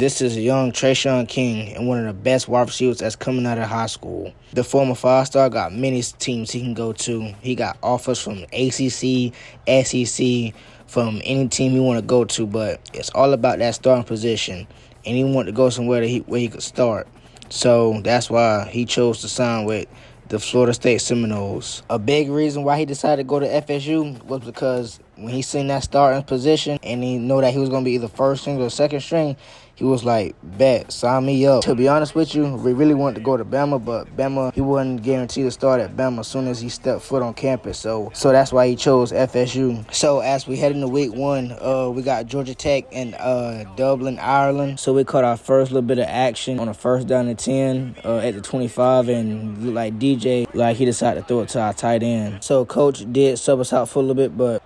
This is young Trayshawn King and one of the best wide receivers that's coming out of high school. The former five-star got many teams he can go to. He got offers from ACC, SEC, from any team he want to go to, but it's all about that starting position. And he wanted to go somewhere where he could start. So that's why he chose to sign with the Florida State Seminoles. A big reason why he decided to go to FSU was because when he seen that starting position and he know that he was going to be either first string or second string, he was like, bet, sign me up. To be honest with you, we really wanted to go to Bama, but Bama, he wasn't guaranteed to start at Bama as soon as he stepped foot on campus. So that's why he chose FSU. So as we head into week 1, we got Georgia Tech and Dublin, Ireland. So we caught our first little bit of action on a first down and 10 at the 25, and looked like DJ, like he decided to throw it to our tight end. So coach did sub us out for a little bit, but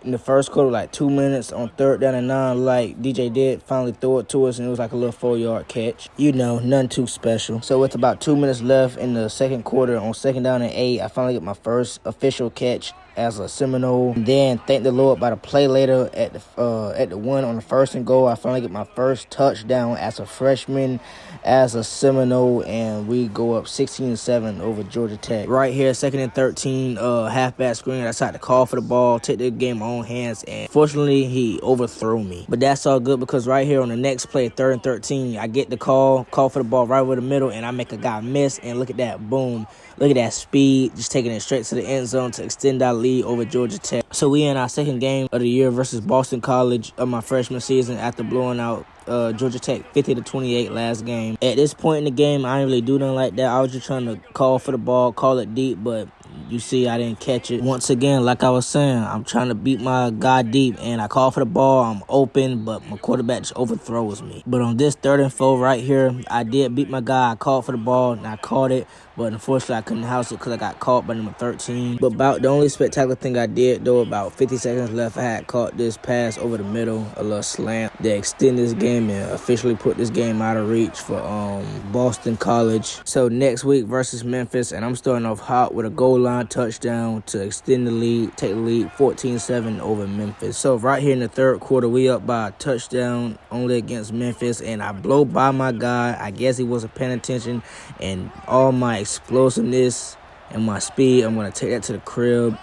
in the first quarter, like 2 minutes on third down and 9, like DJ did finally throw it to us, and it was like a little 4-yard catch. You know, nothing too special. So with about 2 minutes left in the second quarter, on second down and 8, I finally get my first official catch as a Seminole. And then, thank the Lord, by the play later at the one on the first and goal, I finally get my first touchdown as a freshman, as a Seminole, and we go up 16-7 over Georgia Tech. Right here, 2nd and 13, halfback screen. I decided to call for the ball, take the game in my own hands, and fortunately, he overthrew me. But that's all good because right here on the next play, 3rd and 13, I get the call for the ball right over the middle, and I make a guy miss, and look at that, boom. Look at that speed, just taking it straight to the end zone to extend our lead over Georgia Tech. So we in our second game of the year versus Boston College of my freshman season after blowing out Georgia Tech 50-28 last game. At this point in the game, I didn't really do nothing like that. I was just trying to call for the ball, call it deep, but you see I didn't catch it. Once again, like I was saying, I'm trying to beat my guy deep, and I call for the ball, I'm open, but my quarterback just overthrows me. But on this 3rd and 4 right here, I did beat my guy. I called for the ball, and I caught it, but unfortunately I couldn't house it because I got caught by number 13. But about the only spectacular thing I did, though, about 50 seconds left, I had caught this pass over the middle, a little slant, that extend this game and officially put this game out of reach for Boston College. So next week versus Memphis, and I'm starting off hot with a goal line touchdown to extend the lead, take the lead 14-7 over Memphis. So right here in the third quarter, we up by a touchdown only against Memphis, and I blow by my guy. I guess he wasn't paying attention, and all my explosiveness and my speed, I'm going to take that to the crib.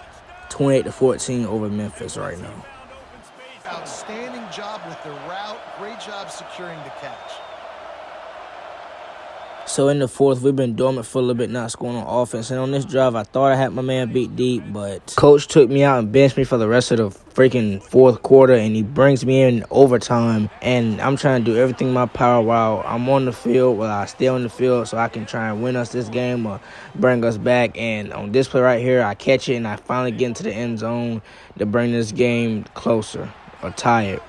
28-14 over Memphis right now. Outstanding job with the route. Great job securing the catch. So in the fourth, we've been dormant for a little bit, not scoring on offense. And on this drive, I thought I had my man beat deep, but coach took me out and benched me for the rest of the freaking fourth quarter, and he brings me in overtime. And I'm trying to do everything in my power while I'm on the field, while I stay on the field, so I can try and win us this game or bring us back. And on this play right here, I catch it, and I finally get into the end zone to bring this game closer or tie it.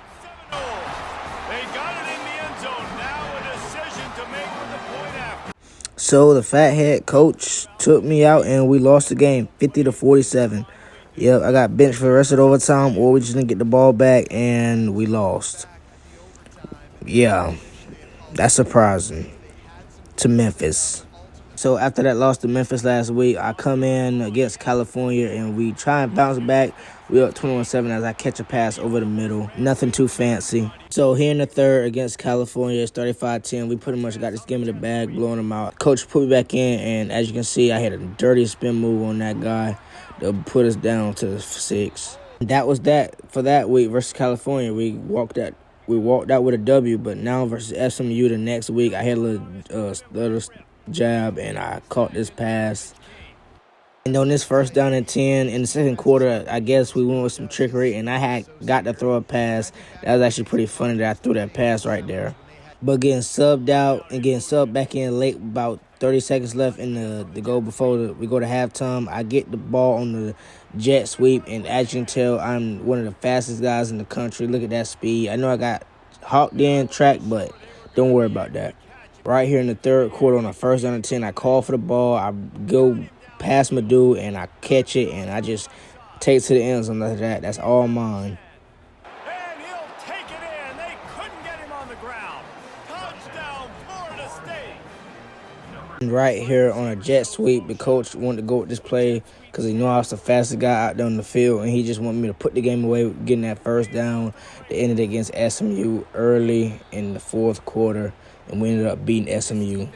So the fathead coach took me out, and we lost the game 50-47. Yep, I got benched for the rest of the overtime, or we just didn't get the ball back, and we lost. Yeah, that's surprising to Memphis. So after that loss to Memphis last week, I come in against California, and we try and bounce back. We up 21-7 as I catch a pass over the middle. Nothing too fancy. So here in the third against California, it's 35-10. We pretty much got this game in the bag, blowing them out. Coach put me back in, and as you can see, I had a dirty spin move on that guy to put us down to 6. That was that for that week versus California. We walked out with a W, but now versus SMU the next week, I had a little jab, and I caught this pass. And on this first down and 10 in the second quarter, I guess we went with some trickery, and I had got to throw a pass. That was actually pretty funny that I threw that pass right there. But getting subbed out and getting subbed back in late, about 30 seconds left in the goal before we go to halftime, I get the ball on the jet sweep, and as you can tell, I'm one of the fastest guys in the country. Look at that speed. I know I got hawked in track, but don't worry about that. Right here in the third quarter on the first down and 10, I call for the ball. I go past my dude, and I catch it, and I just take it to the end zone like that. That's all mine. And he'll take it in. They couldn't get him on the ground. Touchdown, Florida State. Right here on a jet sweep, the coach wanted to go with this play because he knew I was the fastest guy out there on the field, and he just wanted me to put the game away with getting that first down. They ended against SMU early in the fourth quarter, and we ended up beating SMU.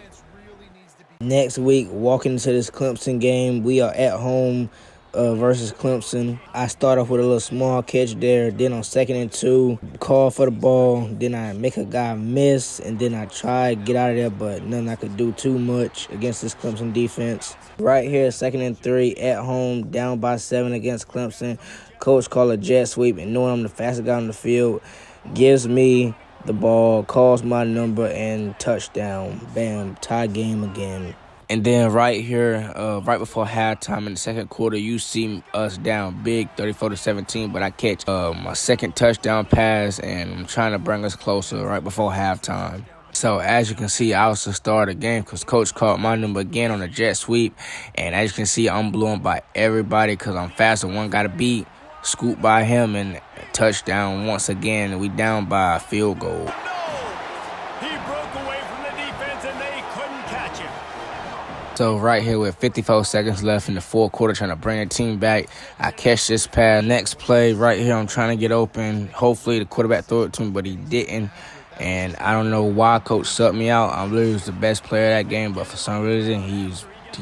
Next week, walking into this Clemson game, we are at home versus Clemson. I start off with a little small catch there. Then on 2nd and 2, call for the ball. Then I make a guy miss, and then I try to get out of there, but nothing I could do too much against this Clemson defense. Right here, 2nd and 3, at home, down by 7 against Clemson. Coach called a jet sweep, and knowing I'm the fastest guy on the field, gives me the ball, calls my number, and touchdown. Bam, tie game again. And then right here, right before halftime in the second quarter, you see us down big, 34-17. But I catch my second touchdown pass, and I'm trying to bring us closer right before halftime. So as you can see, I was the star of the game because Coach called my number again on a jet sweep. And as you can see, I'm blowing by everybody because I'm faster. One got to beat, scoop by him, and touchdown once again. And we down by a field goal. He broke away from the defense and they couldn't catch him. So right here with 54 seconds left in the fourth quarter, trying to bring the team back, I catch this pass. Next play right here, I'm trying to get open. Hopefully the quarterback threw it to me, but he didn't. And I don't know why Coach subbed me out. I literally was the best player of that game, but for some reason he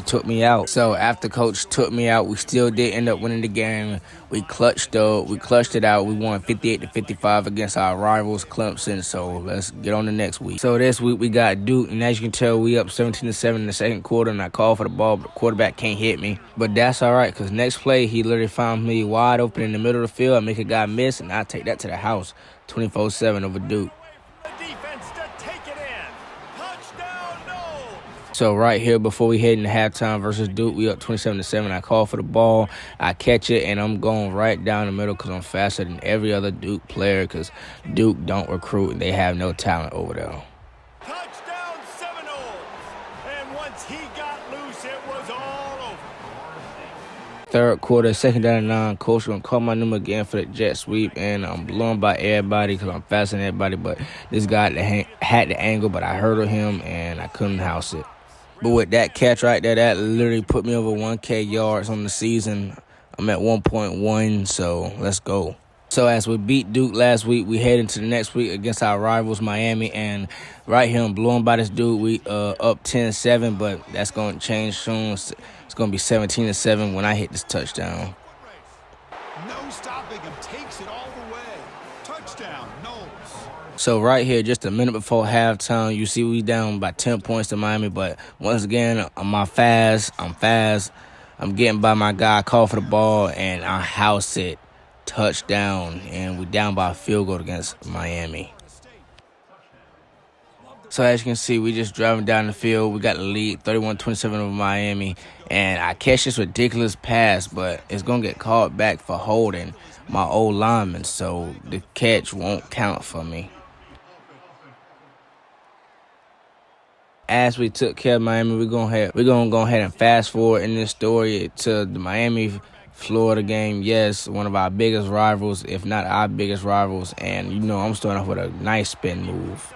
took me out. So after Coach took me out, we still did end up winning the game. We clutched it out. We won 58-55 against our rivals, Clemson. So let's get on the next week. So this week we got Duke, and as you can tell, we up 17-7 in the second quarter, and I called for the ball, but the quarterback can't hit me. But that's all right, because next play, he literally found me wide open in the middle of the field. I make a guy miss, and I take that to the house, 24-7 over Duke. So right here, before we head into halftime versus Duke, we up 27-7. I call for the ball, I catch it, and I'm going right down the middle because I'm faster than every other Duke player because Duke don't recruit and they have no talent over there. Touchdown Seminoles! And once he got loose, it was all over. Third quarter, 2nd down and 9. Coach gonna call my number again for the jet sweep, and I'm blown by everybody because I'm faster than everybody. But this guy had the angle, but I hurdled him and I couldn't house it. But with that catch right there, that literally put me over 1K yards on the season. I'm at 1.1, so let's go. So as we beat Duke last week, we head into the next week against our rivals, Miami. And right here, I'm blown by this dude. We up 10-7, but that's going to change soon. It's going to be 17-7 when I hit this touchdown. No stopping him. Takes it all the way. Touchdown, Knowles. So right here, just a minute before halftime, you see we down by 10 points to Miami. But once again, I'm fast. I'm getting by my guy, call for the ball, and I house it. Touchdown, and we down by a field goal against Miami. So as you can see, we just driving down the field. We got the lead, 31-27 over Miami. And I catch this ridiculous pass, but it's going to get called back for holding my old lineman. So the catch won't count for me. As we took care of Miami, we're gonna go ahead and fast forward in this story to the Miami-Florida game. Yes, one of our biggest rivals, if not our biggest rivals. And, you know, I'm starting off with a nice spin move.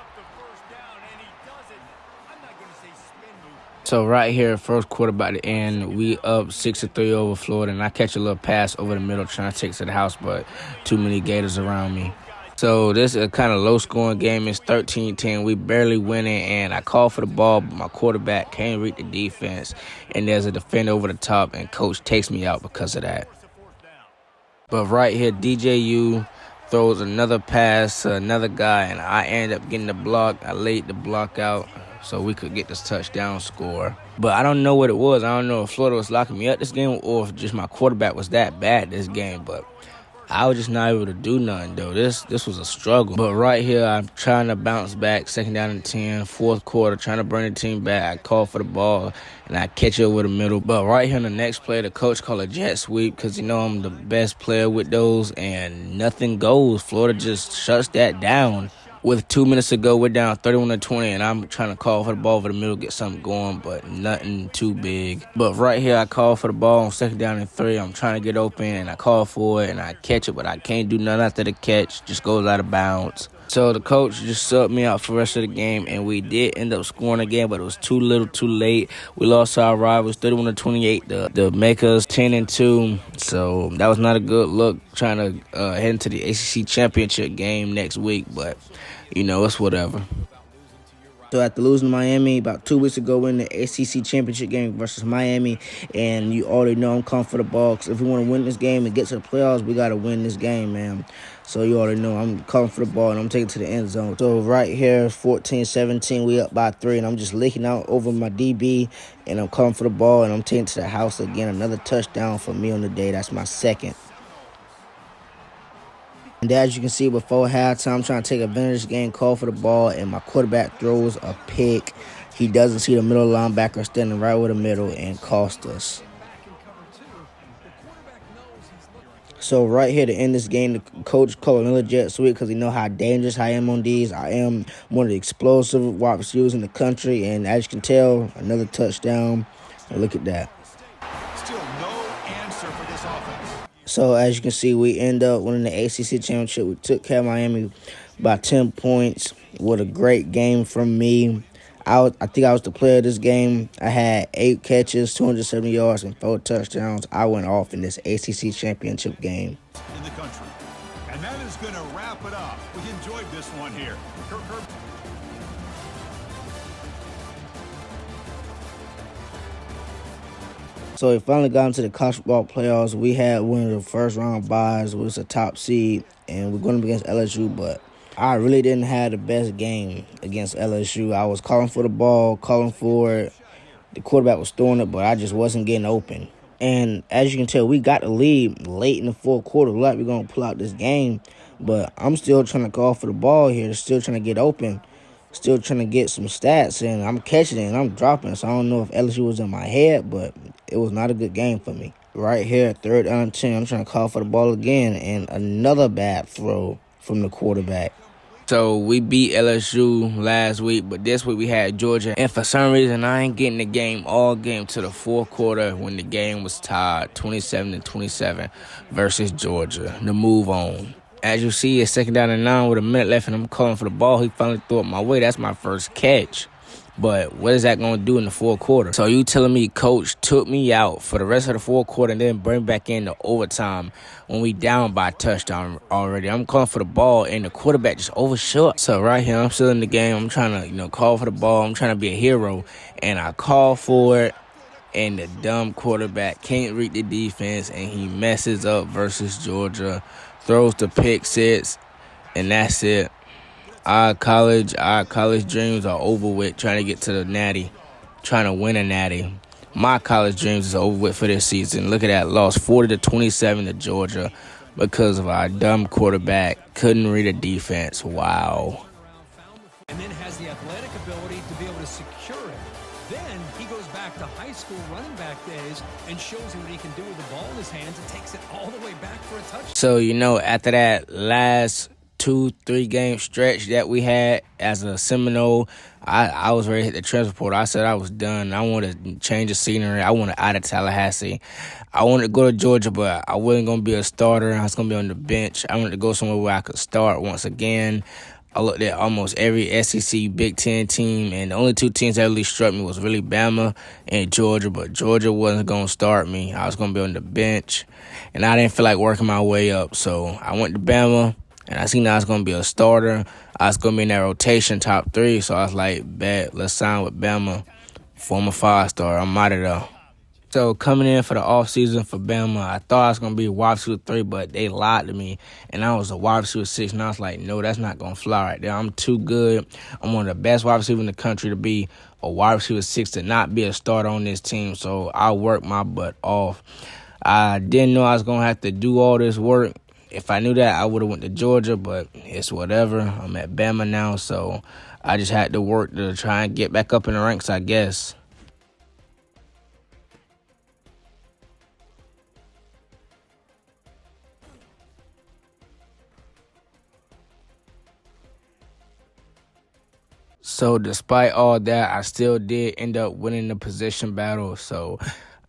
So right here, first quarter by the end, we up 6-3 over Florida, and I catch a little pass over the middle trying to take it to the house, but too many Gators around me. So this is a kind of low-scoring game. It's 13-10. We barely winning, and I call for the ball, but my quarterback can't read the defense, and there's a defender over the top, and Coach takes me out because of that. But right here, DJU throws another pass to another guy, and I end up getting the block. I laid the block out so we could get this touchdown score. But I don't know what it was. I don't know if Florida was locking me up this game or if just my quarterback was that bad this game, but I was just not able to do nothing, though. This was a struggle. But right here, I'm trying to bounce back. 2nd down and 10, fourth quarter, trying to bring the team back. I call for the ball, and I catch it over the middle. But right here in the next play, the coach called a jet sweep because, you know, I'm the best player with those, and nothing goes. Florida just shuts that down. With 2 minutes to go, we're down 31-20, and I'm trying to call for the ball over the middle, get something going, but nothing too big. But right here, I call for the ball on 2nd down and 3. I'm trying to get open, and I call for it, and I catch it, but I can't do nothing after the catch. Just goes out of bounds. So the coach just subbed me out for the rest of the game, and we did end up scoring again, but it was too little, too late. We lost to our rivals 31-28 to make us 10-2. So that was not a good look trying to head into the ACC championship game next week, but it's whatever. So after losing to Miami about 2 weeks ago in the ACC championship game versus Miami, and you already know I'm coming for the ball, because if we want to win this game and get to the playoffs, we got to win this game, man. So you already know I'm coming for the ball, and I'm taking it to the end zone. So right here, 14-17, we up by 3, and I'm just leaking out over my DB, and I'm coming for the ball, and I'm taking it to the house again. Another touchdown for me on the day. That's my second. And as you can see, before halftime, I'm trying to take advantage of this game, call for the ball, and my quarterback throws a pick. He doesn't see the middle linebacker standing right with the middle and cost us. So right here to end this game, the coach called another jet sweep because he know how dangerous I am on these. I am one of the explosive wide receivers in the country, and as you can tell, another touchdown. And look at that. Still no answer for this offense. So as you can see, we end up winning the ACC championship. We took care of Miami by 10 points. What a great game from me. I think I was the player of this game. I had 8 catches, 270 yards, and 4 touchdowns. I went off in this ACC championship game. In the country. And that is going to wrap it up. We enjoyed this one here. So we finally got into the college football playoffs. We had one of the first round byes. It was a top seed, and we're going to be against LSU, but I really didn't have the best game against LSU. I was calling for the ball, calling for it. The quarterback was throwing it, but I just wasn't getting open. And as you can tell, we got the lead late in the fourth quarter. Like we're going to pull out this game, but I'm still trying to call for the ball here, still trying to get open. Still trying to get some stats, and I'm catching it, and I'm dropping. So I don't know if LSU was in my head, but it was not a good game for me. Right here, 3rd down and 10, I'm trying to call for the ball again, and another bad throw from the quarterback. So we beat LSU last week, but this week we had Georgia. And for some reason, I ain't getting the game all game to the fourth quarter when the game was tied 27-27 versus Georgia. To move on. As you see, it's 2nd down and 9 with a minute left, and I'm calling for the ball. He finally threw it my way. That's my first catch. But what is that going to do in the fourth quarter? So you telling me coach took me out for the rest of the fourth quarter and then bring back in the overtime when we down by a touchdown already? I'm calling for the ball, and the quarterback just overshot. So right here, I'm still in the game. I'm trying to, call for the ball. I'm trying to be a hero, and I call for it. And the dumb quarterback can't read the defense, and he messes up versus Georgia. Throws the pick six, and that's it. Our college dreams are over with, trying to get to the natty, trying to win a natty. My college dreams is over with for this season. Look at that, lost 40-27 to Georgia because of our dumb quarterback. Couldn't read a defense. Wow. And then has the athletic ability to be able to secure it. Then he goes back to high school running back days and shows you what he can do with the ball in his hands and takes it all the way back for a touchdown. So, after that last 2-3 game stretch that we had as a Seminole, I was ready to hit the transfer portal. I said I was done. I wanted to change the scenery. I wanted out of Tallahassee. I wanted to go to Georgia, but I wasn't going to be a starter. I was going to be on the bench. I wanted to go somewhere where I could start once again. I looked at almost every SEC Big Ten team, and the only 2 teams that really struck me was really Bama and Georgia, but Georgia wasn't going to start me. I was going to be on the bench, and I didn't feel like working my way up, so I went to Bama, and I seen I was going to be a starter. I was going to be in that rotation top 3, so I was like, bet, let's sign with Bama. Former 5-star, I'm out of there. So coming in for the offseason for Bama, I thought I was going to be a wide receiver 3, but they lied to me. And I was a wide receiver 6, and I was like, no, that's not going to fly right there. I'm too good. I'm one of the best wide receivers in the country to be a wide receiver 6, to not be a starter on this team. So I worked my butt off. I didn't know I was going to have to do all this work. If I knew that, I would have went to Georgia, but it's whatever. I'm at Bama now, so I just had to work to try and get back up in the ranks, I guess. So despite all that, I still did end up winning the position battle. So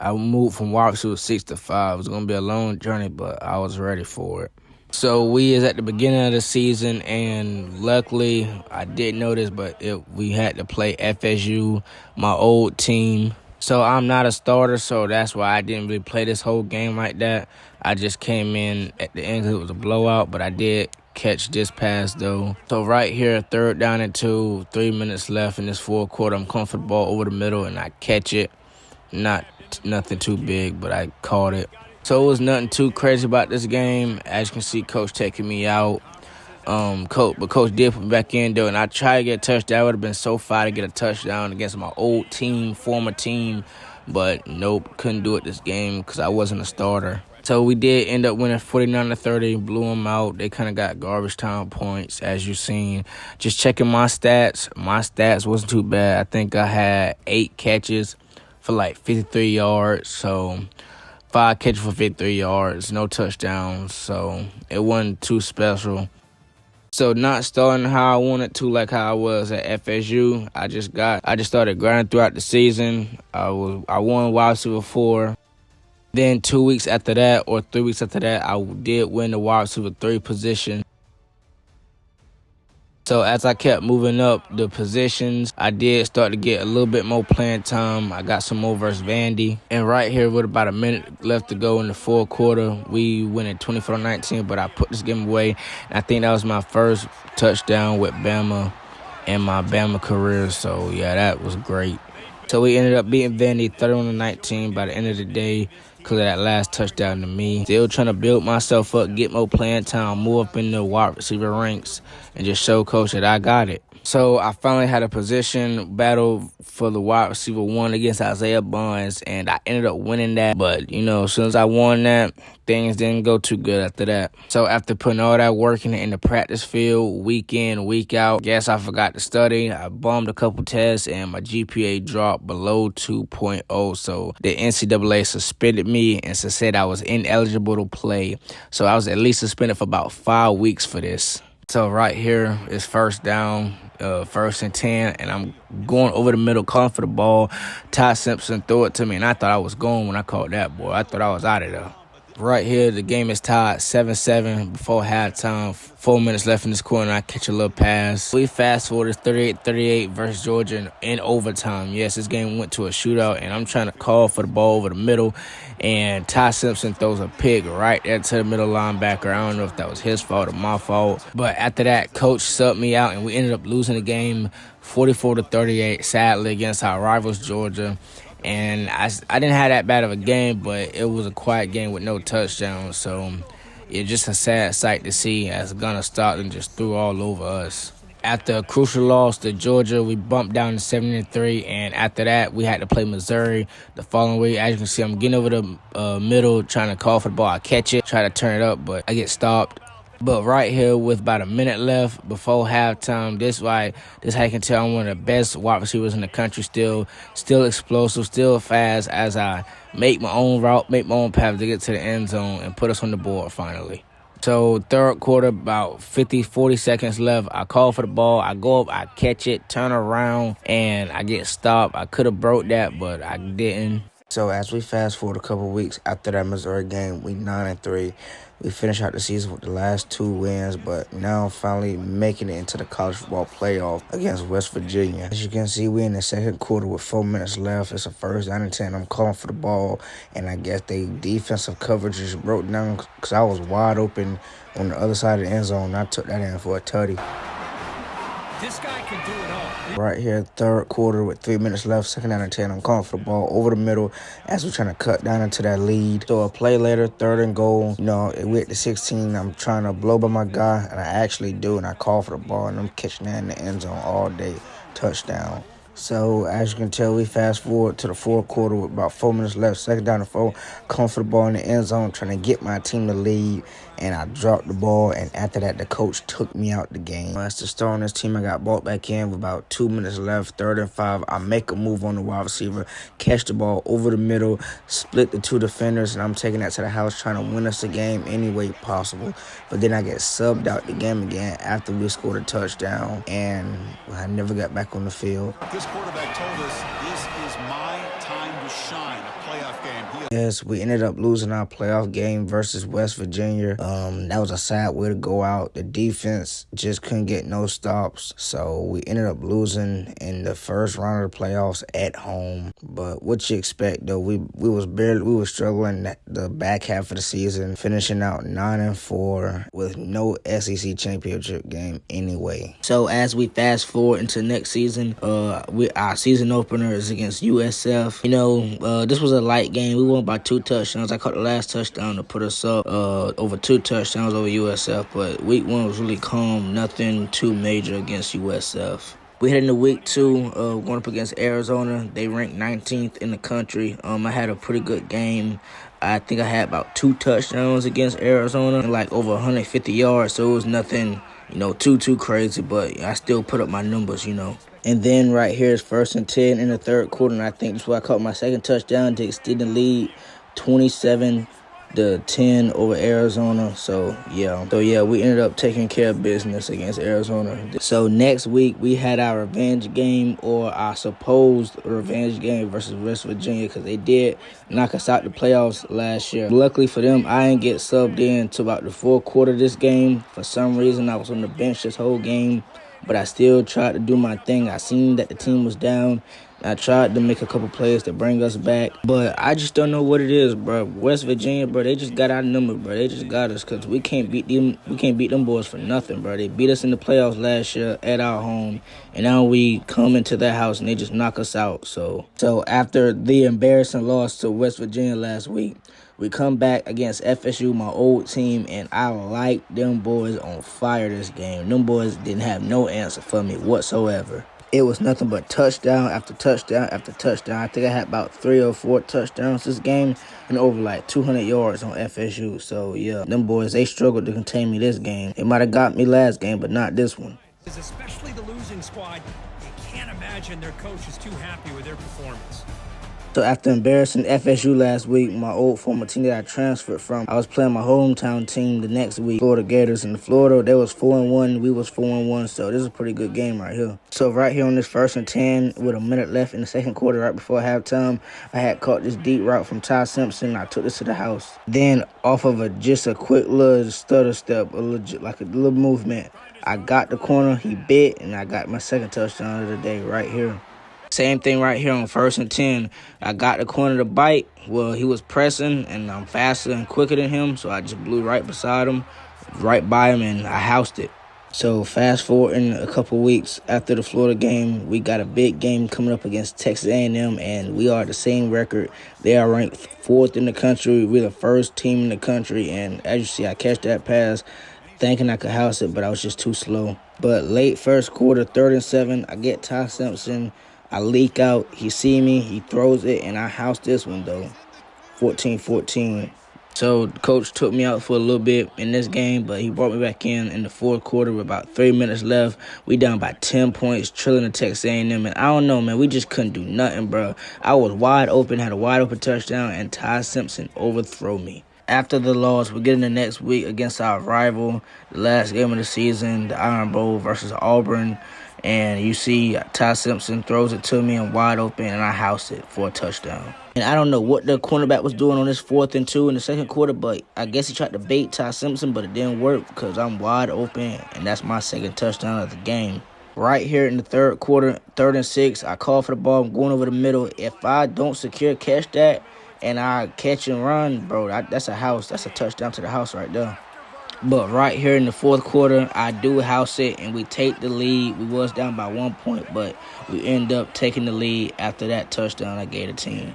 I moved from wide receiver 6 to 5. It was going to be a long journey, but I was ready for it. So we is at the beginning of the season, and luckily I didn't know this, but we had to play FSU, my old team. So I'm not a starter, so that's why I didn't really play this whole game like that. I just came in at the end because it was a blowout, but I did catch this pass though. So right here, 3rd down and 2, 3 minutes left in this fourth quarter. I'm coming for the ball over the middle, and I catch it. Nothing too big, but I caught it. So it was nothing too crazy about this game. As you can see, Coach taking me out. Coach did put me back in though, and I tried to get a touchdown. I would have been so far to get a touchdown against my old team, former team, but nope, couldn't do it this game because I wasn't a starter. So we did end up winning 49-30, blew them out. They kind of got garbage time points, as you've seen. Just checking my stats. My stats wasn't too bad. I think I had 8 catches for like 53 yards, so 5 catches for 53 yards, no touchdowns, so it wasn't too special. So not starting how I wanted to, like how I was at FSU. I just started grinding throughout the season. I won wide receiver 4. Then 2 weeks after that, or 3 weeks after that, I did win the wide receiver 3 position. So as I kept moving up the positions, I did start to get a little bit more playing time. I got some more versus Vandy. And right here with about a minute left to go in the fourth quarter, we went at 24-19, but I put this game away. And I think that was my first touchdown with Bama in my Bama career. So, yeah, that was great. So we ended up beating Vandy 31-19 by the end of the day because of that last touchdown to me. Still trying to build myself up, get more playing time, move up in the wide receiver ranks, and just show Coach that I got it. So I finally had a position battle for the wide receiver 1 against Isaiah Bonds, and I ended up winning that. But, as soon as I won that, things didn't go too good after that. So after putting all that work in the practice field, week in, week out, guess I forgot to study. I bombed a couple tests, and my GPA dropped below 2.0. So the NCAA suspended me and said I was ineligible to play. So I was at least suspended for about 5 weeks for this. So right here is 1st down, 1st and 10, and I'm going over the middle, calling for the ball. Ty Simpson threw it to me, and I thought I was going when I caught that boy. I thought I was out of there. Right here, the game is tied 7-7 before halftime. 4 minutes left in this quarter, and I catch a little pass. We fast forward to 38-38 versus Georgia in overtime. Yes, this game went to a shootout, and I'm trying to call for the ball over the middle, and Ty Simpson throws a pick right there to the middle linebacker. I don't know if that was his fault or my fault, but after that, Coach subbed me out, and we ended up losing the game 44-38, sadly, against our rivals, Georgia. And I didn't have that bad of a game, but it was a quiet game with no touchdowns. So it's just a sad sight to see as Gunnar Stockton just threw all over us. After a crucial loss to Georgia, we bumped down to 7-3, and after that, we had to play Missouri the following week. As you can see, I'm getting over the middle, trying to call for the ball. I catch it, try to turn it up, but I get stopped. But right here with about a minute left before halftime, this how you can tell I'm one of the best wide receivers in the country still explosive, still fast as I make my own route, make my own path to get to the end zone and put us on the board finally. So 3rd quarter, about 40 seconds left. I call for the ball. I go up, I catch it, turn around, and I get stopped. I could have broke that, but I didn't. So as we fast forward a couple of weeks after that Missouri game, we 9-3. We finished out the season with the last 2 wins, but now finally making it into the college football playoff against West Virginia. As you can see, we're in the 2nd quarter with 4 minutes left. It's a 1st down and 10. I'm calling for the ball, and I guess they defensive coverage just broke down because I was wide open on the other side of the end zone, and I took that in for a tutty. This guy can do it all. Right here, 3rd quarter with 3 minutes left, 2nd down and 10. I'm calling for the ball over the middle as we're trying to cut down into that lead. So a play later, 3rd and goal. We're at the 16. I'm trying to blow by my guy, and I actually do, and I call for the ball, and I'm catching that in the end zone all day. Touchdown. So, as you can tell, we fast forward to the 4th quarter with about 4 minutes left. 2nd down and 4. Comfortable in the end zone, trying to get my team to lead. And I dropped the ball. And after that, the coach took me out the game. As the star on this team, I got brought back in with about 2 minutes left. 3rd and 5. I make a move on the wide receiver. Catch the ball over the middle. Split the 2 defenders. And I'm taking that to the house, trying to win us the game any way possible. But then I get subbed out the game again after we scored a touchdown. And I never got back on the field. this quarterback told us, this is my time to shine, a playoff game. Yes, we ended up losing our playoff game versus West Virginia. That was a sad way to go out. The defense just couldn't get no stops, so we ended up losing in the first round of the playoffs at home. But what you expect though? We were struggling the back half of the season, finishing out 9-4 with no SEC championship game anyway. So as we fast forward into next season, our season opener is against USF. This was a light game. We won by 2 touchdowns. I caught the last touchdown to put us up over 2 touchdowns over USF, but week 1 was really calm. Nothing too major against USF. We head into week 2, going up against Arizona. They ranked 19th in the country. I had a pretty good game. I think I had about 2 touchdowns against Arizona and like over 150 yards, so it was nothing, too crazy, but I still put up my numbers, And then right here is 1st and 10 in the third quarter, and I think that's where I caught my second touchdown to extend the lead 27-10 over Arizona. So we ended up taking care of business against Arizona. So next week we had our revenge game, or our supposed revenge game, versus West Virginia, because they did knock us out the playoffs last year. Luckily for them, I didn't get subbed in to about the fourth quarter of this game. For some reason, I was on the bench this whole game, but I still tried to do my thing. I seen that the team was down. I tried to make a couple plays to bring us back, but I just don't know what it is, bro. West Virginia, bro, they just got our number, bro. They just got us, because we can't beat them. We can't beat them boys for nothing, bro. They beat us in the playoffs last year at our home, and now we come into their house and they just knock us out. So after the embarrassing loss to West Virginia last week, we come back against FSU, my old team, and I like them boys on fire this game. Them boys didn't have no answer for me whatsoever. It was nothing but touchdown after touchdown after touchdown. I think I had about 3 or 4 touchdowns this game and over like 200 yards on FSU. So, yeah, them boys, they struggled to contain me this game. They might have got me last game, but not this one. Especially the losing squad, you can't imagine their coach is too happy with their performance. So after embarrassing FSU last week, my old former team that I transferred from, I was playing my hometown team the next week, Florida Gators. In Florida, they was 4-1, we was 4-1, so this is a pretty good game right here. So right here on this 1st and 10, with a minute left in the second quarter, right before halftime, I had caught this deep route from Ty Simpson. I took this to the house. Then off of just a quick little stutter step, like a little movement, I got the corner, he bit, and I got my second touchdown of the day right here. Same thing right here on 1st and 10. I got the corner to bite. Well, he was pressing, and I'm faster and quicker than him, so I just blew right beside him, right by him, and I housed it. So fast forward in a couple weeks after the Florida game, we got a big game coming up against Texas A&M, and we are the same record. They are ranked 4th in the country. We're the first team in the country, and as you see, I catch that pass thinking I could house it, but I was just too slow. But late first quarter, 3rd and 7, I get Ty Simpson. I leak out, he see me, he throws it, and I house this one, though, 14-14. So the coach took me out for a little bit in this game, but he brought me back in the fourth quarter with about 3 minutes left. We down by 10 points, trailing the Texas A&M, and I don't know, man, we just couldn't do nothing, bro. I was wide open, had a wide open touchdown, and Ty Simpson overthrew me. After the loss, we get in the next week against our rival, the last game of the season, the Iron Bowl versus Auburn. And you see Ty Simpson throws it to me and wide open, and I house it for a touchdown. And I don't know what the cornerback was doing on this 4th and 2 in the second quarter, but I guess he tried to bait Ty Simpson, but it didn't work because I'm wide open, and that's my second touchdown of the game. Right here in the third quarter, 3rd and 6, I call for the ball. I'm going over the middle. If I don't catch that, and I catch and run, bro, that's a house. That's a touchdown to the house right there. But right here in the fourth quarter, I do house it, and we take the lead. We was down by 1 point, but we end up taking the lead after that touchdown I gave the team.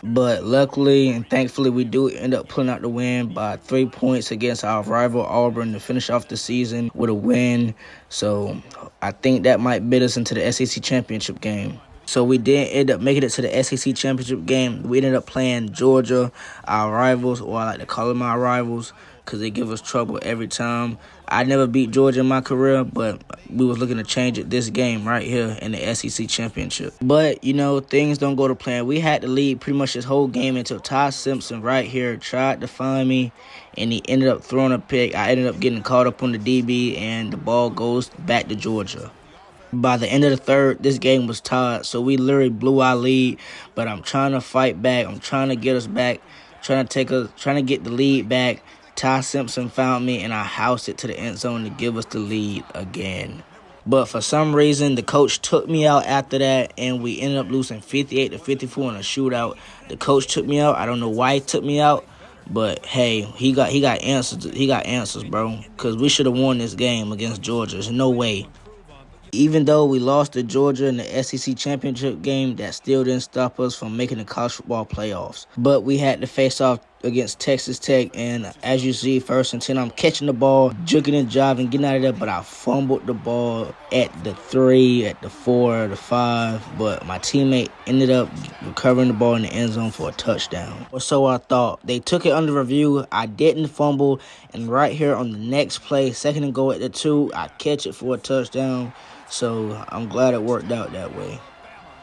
But luckily and thankfully, we do end up pulling out the win by 3 points against our rival Auburn to finish off the season with a win. So I think that might bid us into the SEC championship game. So we did end up making it to the SEC championship game. We ended up playing Georgia, our rivals, or I like to call them our rivals, because they give us trouble every time. I never beat Georgia in my career, but we was looking to change it this game right here in the SEC championship. But, things don't go to plan. We had to lead pretty much this whole game until Ty Simpson right here tried to find me, and he ended up throwing a pick. I ended up getting caught up on the DB, and the ball goes back to Georgia. By the end of the third, this game was tied, so we literally blew our lead. But I'm trying to fight back. I'm trying to get us back, trying to get the lead back. Ty Simpson found me, and I housed it to the end zone to give us the lead again. But for some reason, the coach took me out after that, and we ended up losing 58-54 in a shootout. The coach took me out. I don't know why he took me out, but hey, he got answers. He got answers, bro. Because we should have won this game against Georgia. There's no way. Even though we lost to Georgia in the SEC championship game, that still didn't stop us from making the college football playoffs. But we had to face off against Texas Tech, and as you see, 1st and 10, I'm catching the ball, juking and jiving, getting out of there, but I fumbled the ball at the 3, at the 4, the 5, but my teammate ended up recovering the ball in the end zone for a touchdown. Or so I thought. They took it under review. I didn't fumble, and right here on the next play, 2nd and goal at the 2, I catch it for a touchdown. So I'm glad it worked out that way.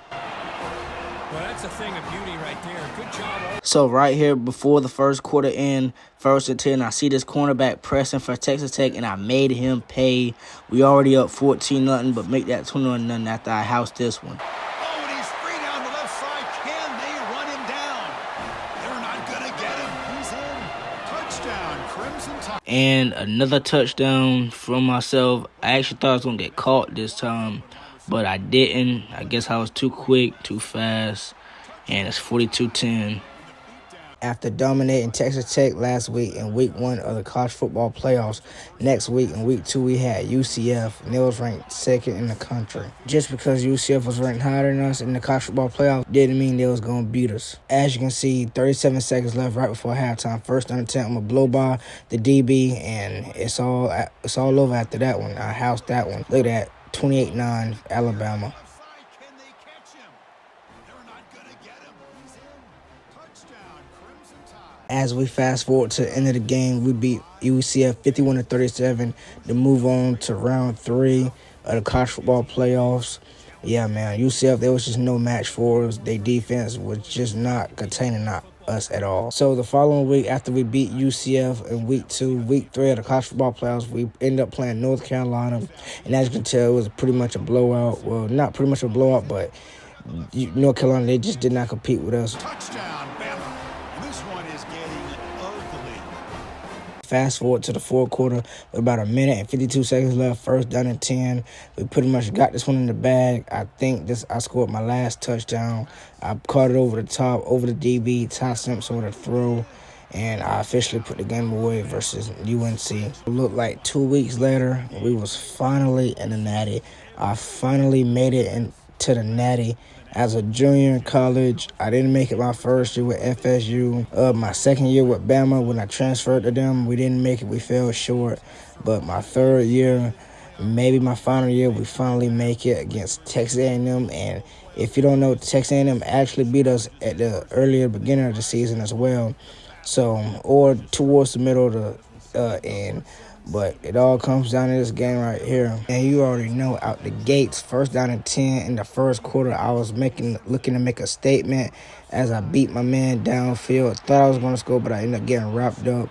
Well, that's a thing of beauty right there. Good job. So right here before the first quarter end, 1st and 10, I see this cornerback pressing for Texas Tech, and I made him pay. We already up 14-0, but make that 21-0 after I housed this one. Oh, and he's free down the left side. Can they run him down? They're not going to get him. He's in. Touchdown, Crimson Tide. And another touchdown from myself. I actually thought I was going to get caught this time, but I didn't. I guess I was too quick, too fast, and it's 42-10. After dominating Texas Tech last week in week 1 of the college football playoffs, next week in week 2 we had UCF, and they was ranked 2nd in the country. Just because UCF was ranked higher than us in the college football playoffs didn't mean they was going to beat us. As you can see, 37 seconds left right before halftime. 1st and 10, I'm going to blow by the DB, and it's all over after that one. I housed that one. Look at that, 28-9 Alabama. As we fast forward to the end of the game, we beat UCF 51-37 to move on to round 3 of the college football playoffs. Yeah, man, UCF, there was just no match for us. Their defense was just not containing us at all. So the following week, after we beat UCF in week 2, week 3 of the college football playoffs, we ended up playing North Carolina. And as you can tell, it was pretty much a blowout. Well, not pretty much a blowout, but North Carolina, they just did not compete with us. Touchdown, Bama. This one is getting ugly. Fast forward to the fourth quarter with about 1 minute and 52 seconds left, 1st down and 10. We pretty much got this one in the bag. I think I scored my last touchdown. I caught it over the top, over the DB, Ty Simpson with a throw, and I officially put the game away versus UNC. It looked like 2 weeks later, we was finally in the Natty. I finally made it into the Natty. As a junior in college, I didn't make it my first year with FSU. My second year with Bama, when I transferred to them, we didn't make it. We fell short. But my 3rd year, maybe my final year, we finally make it against Texas A&M. And if you don't know, Texas A&M actually beat us at the earlier beginning of the season as well. So, or towards the middle of the end. But it all comes down to this game right here. And you already know, out the gates, 1st down and 10 in the first quarter, I was looking to make a statement as I beat my man downfield. Thought I was going to score, but I ended up getting wrapped up.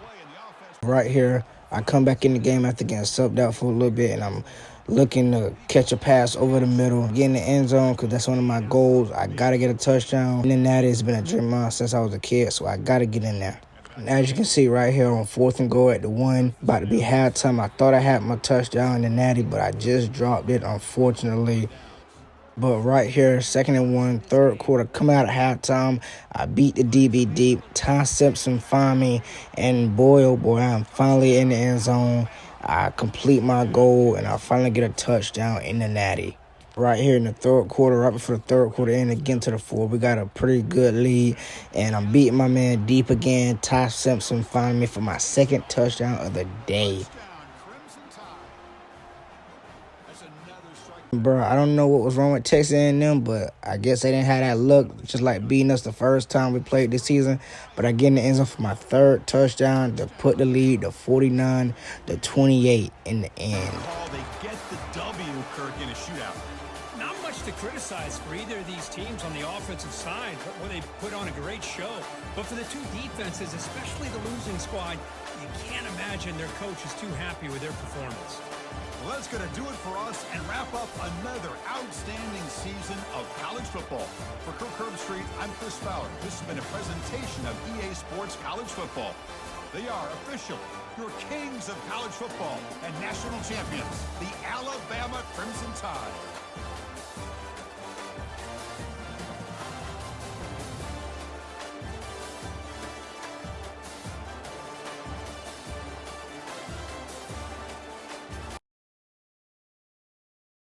Right here, I come back in the game after getting subbed out for a little bit, and I'm looking to catch a pass over the middle, get in the end zone, because that's one of my goals. I got to get a touchdown. And then that has been a dream of mine since I was a kid, so I got to get in there. And as you can see right here on 4th and goal at the 1, about to be halftime. I thought I had my touchdown in the Natty, but I just dropped it, unfortunately. But right here, 2nd and 1, 3rd quarter, coming out of halftime, I beat the DB deep. Ty Simpson found me, and boy, oh boy, I'm finally in the end zone. I complete my goal, and I finally get a touchdown in the Natty. Right here in the 3rd quarter, right before the 3rd quarter end, again to the 4th, we got a pretty good lead, and I'm beating my man deep again. Ty Simpson found me for my 2nd touchdown of the day. Bro, I don't know what was wrong with Texas A&M, but I guess they didn't have that luck, just like beating us the first time we played this season. But I get in the end zone for my 3rd touchdown to put the lead to 49-28 in the end. They get the W, Kirk, in a shootout. Not much to criticize for either of these teams on the offensive side, where they put on a great show. But for the two defenses, especially the losing squad, you can't imagine their coach is too happy with their performance. Well, that's going to do it for us and wrap up another outstanding season of college football. For Kirk Herbstreit, I'm Chris Fowler. This has been a presentation of EA Sports College Football. They are official, your kings of college football and national champions, the Alabama Crimson Tide.